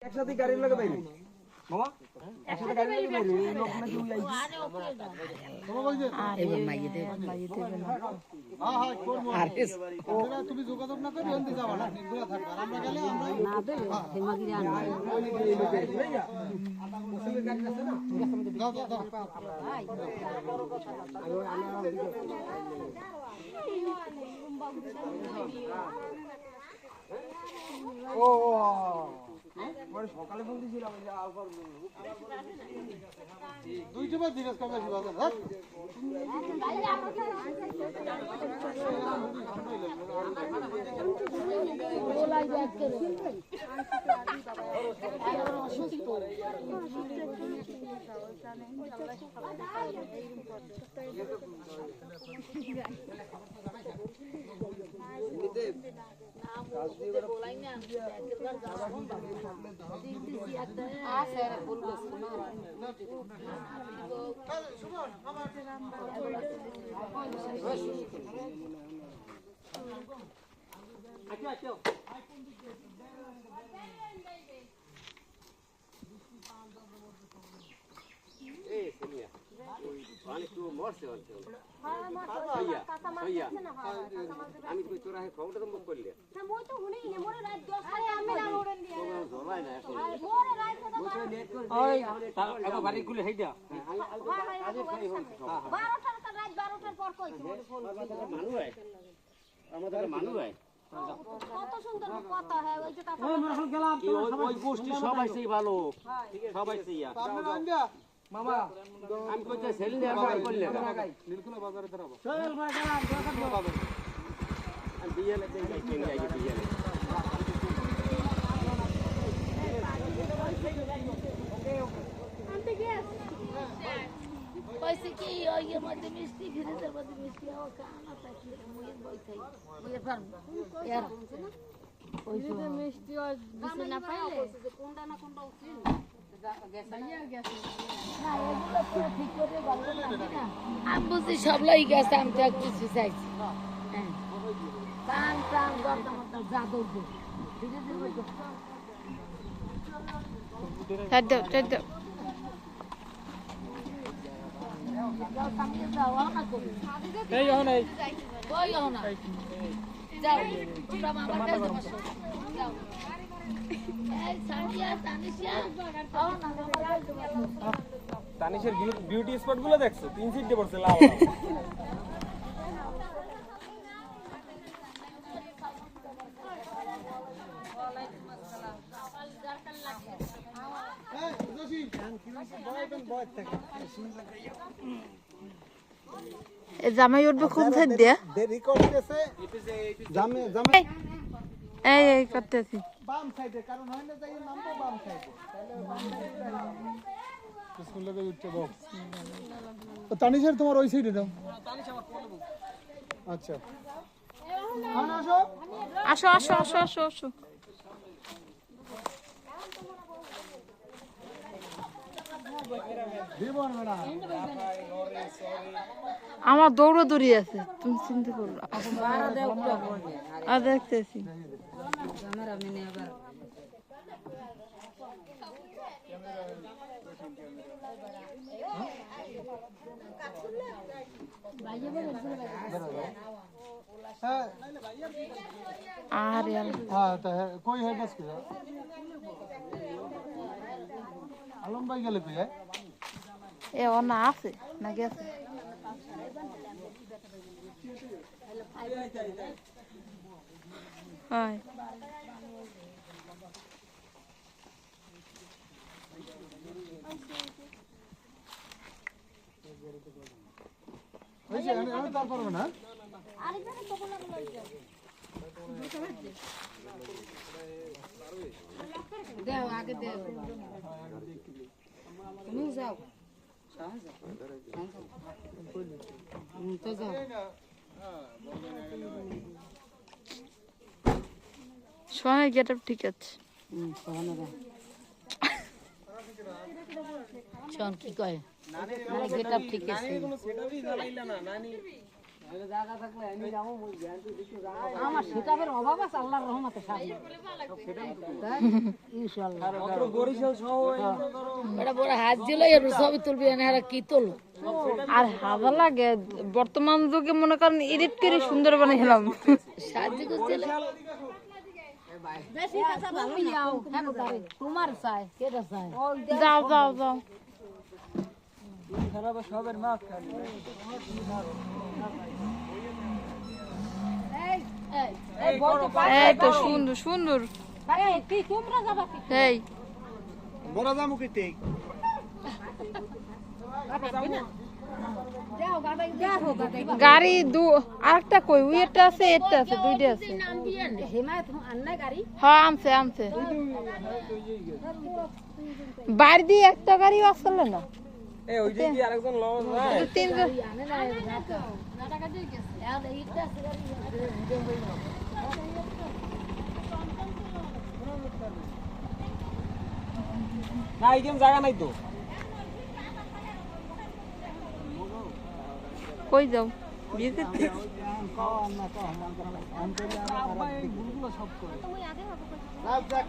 একসাথে গাড়ির লাগে বাইরে মামা একসাথে গাড়ির লাগে বাইরে এই লোক নাকি ওই তোমার কই যে এবার মাইয়ে দে হ্যাঁ হ্যাঁ করব আরে ওরা তুমি যোগাযোগ না করে এন্ড যাবা না নিগুলা থাকবা আমরা গেলে আমরা না দে হেমাগিরি আন মুসলিমের গাড়ি আছে না দাও দাও দাও ভাই ও মানে সকালে ফোন দিয়েছিলাম যে আলফার দুইটা বার জিজ্ঞেস করবে বাজার হ্যাঁ বলাই ব্যাগ করে অসুস্থ বলাই না আমি কই তোরা হে খবরটা তো মুখ করলে না মই তো হুনেই নে মোরে রাত 10 আরে আমি না ওড়ন দিয়া ধরলাই না এখন মোরে রাত তো ওই এত বাড়ি গুলো হেই দা আজে ফেই হল 12টার কা রাত 12টার পর কইছো মানু হয় আমাদের মানু হয় কত সুন্দর কথা হ্যাঁ ওই যে কথা ওই মরল গেলাম ওই গোষ্ঠী সবাই সেই ভালো সবাই সেইয়া মামা আমি কইতে সেলিন আর বাই করলে নীলকুলা বাজারে ধরাবো চল ভাই গেলাম দরকার বাবা আর বিয়েলে দেই যাই কেন যাই বিয়েলে আনতে গেছ কইছে কি ওই মধ্যে মিষ্টি ফ্রিজের মধ্যে মিষ্টি ও কানা থাকি মুই বই খাই বুঝে পারব यार ওই যে মিষ্টি ও দিছে না পাইলে কোনটা না কোনটা উঠিন বুঝি সবলাই গেছে আমি তো কিছু চাইছি তানিশের বিউটি স্পট গুলো দেখছো 3 সিট দিয়ে পড়ছে লাল জামাই উঠবে কোন সাইড দিয়া এই এই করতেছি বাম সাইডে কারণ হয় না যাই নামবো বাম সাইডে স্কুল থেকে উঠতে বল তানিশের তোমার ওই সাইডে দাও তানিশ আমার কোলে বল আচ্ছা আসো আসো আসো আসো আসো আমার দৌড়াদৌড়ি আছে তুমি চিন্তা করো আর দেখতেছি আরে कोई है बस आलम भाई गेले पे এ ও না আছে না গেছে হাই ওই যে আমি তারপর না আরেকজনের কখন লাগলো এটা দেও আগে দেও তুমি যাও তো যাও সোনার গেটআপ ঠিক আছে শোন কি কয় গেটআপ ঠিক আছে নানি কোনো সেটাই জ্বালাইলা না নানি আমার সেটাপের অভাব আছে আল্লাহর রহমতে সামনে ইনশাআল্লাহ মাত্র বরিশাল সহ বড় বড় হাত দিলে এর ছবি তুলবি এনারা কি তুল আর হাজার লাগে বর্তমান যুগে মনে করেন এডিট করে সুন্দর বানাইলাম সাহায্য করতে বেশি কথা ভালো যাও তোমার চাই কেটা চাই যাও যাও যাও খারাপ সবের মাছ খালি এই বলতে এই তো সুন্দর সুন্দর পারে কি তোমরা যাবা কি এই বড় দামু কি ঠিক যাও গাবাই দেখো গাবাই গাড়ি আরেকটা কই ওই একটা আছে একটা আছে দুইটা আছে হিমায়ত আন্না গাড়ি হ্যাঁ আনছে আনছে বাড়ি দিয়ে একটা গাড়ি আসলে না এই ওই যে কি আরেকজন লস নাই এই তিনজন আনে না না টাকা দিয়ে গেছে আর এইটা গাড়ি না এইখানে জায়গা নাই তো কই যাও বিয়ে করতে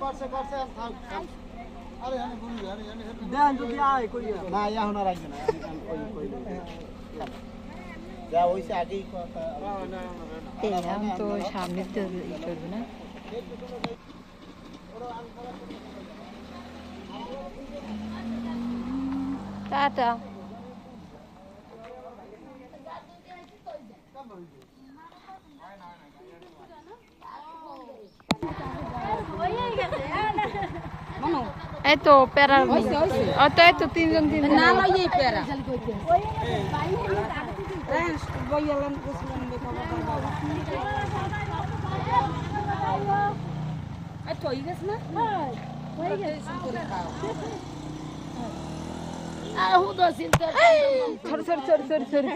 করছে করছে থাক আরে আমি বলি আরে দেন যদি আয় কইয়া না ইয়া হনা রাখবে না যা হইছে আগেই কথা এই আমি তো সামনে তো ই করবো না টাটা এই তো প্যারার তো এই তো তিনজন তিনজন না লই পেরা sorry sorry sorry sorry sorry